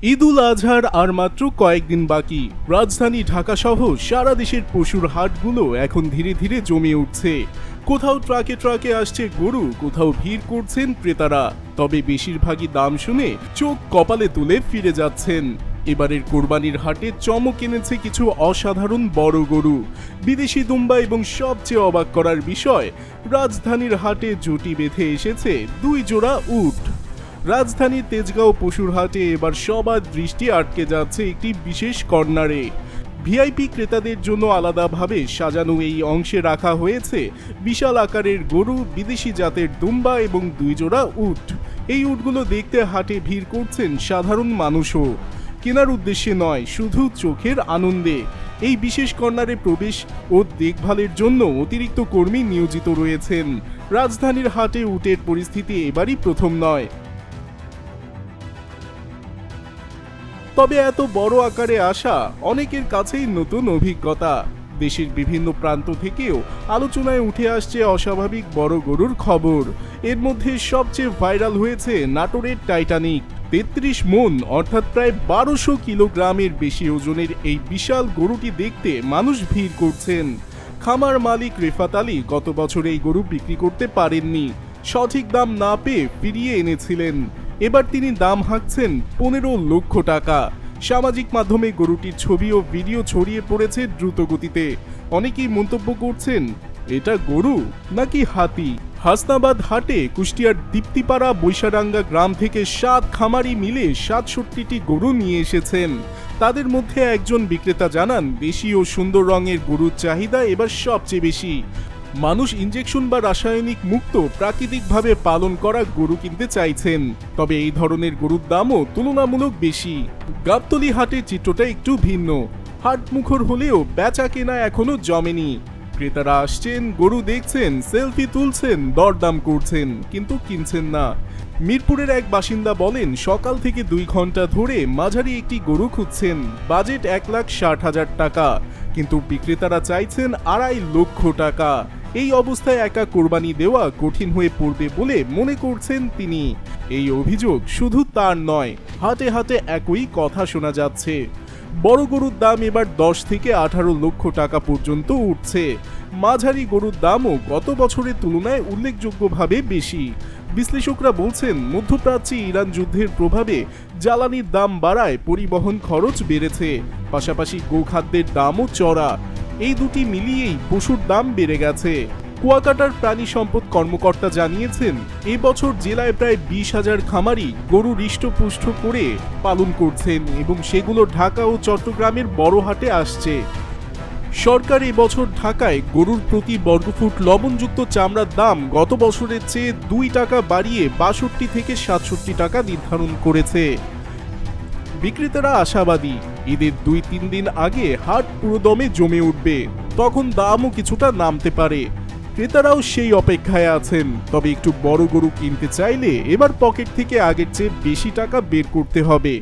ঈদুল আজহার আর মাত্র কয়েকদিন বাকি। রাজধানী ঢাকা সহ সারা দেশের পশুর হাটগুলো এখন ধীরে ধীরে জমে উঠছে। কোথাও ট্রাকে ট্রাকে আসছে গরু, কোথাও ভিড় করছেন ক্রেতারা। তবে বেশিরভাগই দাম শুনে চোখ কপালে তুলে ফিরে যাচ্ছেন। এবারের কোরবানির হাটে চমক এনেছে কিছু অসাধারণ বড় গরু, বিদেশি দুম্বা এবং সবচেয়ে অবাক করার বিষয়, রাজধানীর হাটে জুটি বেঁধে এসেছে 2 জোড়া উট। রাজধানীর তেজগাঁও পশুর হাটে এবার সবার দৃষ্টি আটকে যাচ্ছে একটি বিশেষ কর্নারে। ভিআইপি ক্রেতাদের জন্য আলাদাভাবে সাজানো এই অংশে রাখা হয়েছে বিশাল আকারের গরু, বিদেশি জাতের দুম্বা এবং 2 জোড়া উট। এই উটগুলো দেখতে হাটে ভিড় করছেন সাধারণ মানুষও। কেনার উদ্দেশ্যে নয়, শুধু চোখের আনন্দে। এই বিশেষ কর্নারে প্রবেশ ও দেখভালের জন্য অতিরিক্ত কর্মী নিয়োজিত রয়েছেন। রাজধানীর হাটে উটের পরিস্থিতি এবারই প্রথম নয়। তবে এত বড় আকারে আসা অনেকের কাছেই নতুন অভিজ্ঞতা। দেশের বিভিন্ন প্রান্ত থেকেও আলোচনায় উঠে আসছে অস্বাভাবিক বড় গরুর খবর। এর মধ্যে সবচেয়ে ভাইরাল হয়েছে নাটোরের টাইটানিক। 33 মণ অর্থাৎ প্রায় 1200 কিলোগ্রামের বেশি ওজনের এই বিশাল গরুটি দেখতে মানুষ ভিড় করছেন। খামার মালিক রেফাত আলী গত বছর এই গরু বিক্রি করতে পারেননি, সঠিক দাম না পেয়ে ফিরিয়ে এনেছিলেন। এবার তিনি দাম হাঁকছেন 15 লক্ষ টাকা। সামাজিক মাধ্যমে গরুটির ছবি ও ভিডিও ছড়িয়ে পড়েছে দ্রুত গতিতে। অনেকেই মন্তব্য করছেন, এটা গরু নাকি হাতি। হাসনাবাদ হাটে কুষ্টিয়ার দীপ্তিপাড়া বৈশারাঙ্গা গ্রাম থেকে 7 খামারি মিলে 67টি গরু নিয়ে এসেছেন। তাদের মধ্যে একজন বিক্রেতা জানান, দেশি ও সুন্দর রঙের গরুর চাহিদা এবার সবচেয়ে বেশি। মানুষ ইনজেকশন বা রাসায়নিক মুক্ত প্রাকৃতিকভাবে পালন করা গরু কিনতে চাইছেন। তবে এই ধরনের গরুর দামও তুলনামূলক বেশি। গাবতলী হাটের চিত্রটা একটু ভিন্ন। হাট মুখর হলেও বেচা কেনা এখনো জমেনি। ক্রেতারা আসছেন, গরু দেখছেন, সেলফি তুলছেন, দরদাম করছেন, কিন্তু কিনছেন না। মিরপুরের এক বাসিন্দা বলেন, সকাল থেকে 2 ঘন্টা ধরে মাঝারি একটি গরু খুঁজছেন, বাজেট 1,60,000 টাকা, কিন্তু বিক্রেতারা চাইছেন 2.5 লক্ষ টাকা। এই অবস্থায় একা কোরবানি দেওয়া কঠিন হয়ে পড়বে বলে মনে করছেন তিনি। এই অভিযোগ শুধু তার নয়, হাটে হাটে একই কথা শোনা যাচ্ছে। বড় গরুর দাম এবার 10 থেকে 18 লক্ষ টাকা পর্যন্ত উঠছে। মাঝারি গরুর দামও গত বছরের তুলনায় উল্লেখযোগ্যভাবে বেশি। বিশ্লেষকরা বলছেন, মধ্যপ্রাচ্যে ইরান যুদ্ধের প্রভাবে জ্বালানির দাম বাড়ায় পরিবহন খরচ বেড়েছে, পাশাপাশি গোখাদ্যের দামও চড়া। এই দুটি মিলিয়েই পশুর দাম বেড়ে গেছে। কুয়াকাটার প্রাণী সম্পদ কর্মকর্তা জানিয়েছেন, এবছর জেলায় প্রায় 20,000 খামারি গরু হৃষ্টপুষ্ট করে পালন করছেন এবং সেগুলো ঢাকা ও চট্টগ্রামের বড় হাটে আসছে। সরকার এবছর ঢাকায় গরুর প্রতি বর্গফুট লবণযুক্ত চামড়ার দাম গত বছরের চেয়ে 2 টাকা বাড়িয়ে 62 থেকে 67 টাকা নির্ধারণ করেছে। বিক্রেতারা আশাবাদী, ঈদের 2-3 দিন আগে হাট পুরোদমে জমে উঠবে, তখন দামও কিছুটা নামতে পারে। ক্রেতারাও সেই অপেক্ষায় আছেন। তবে একটু বড় গরু কিনতে চাইলে এবার পকেট থেকে আগের চেয়ে বেশি টাকা বের করতে হবে।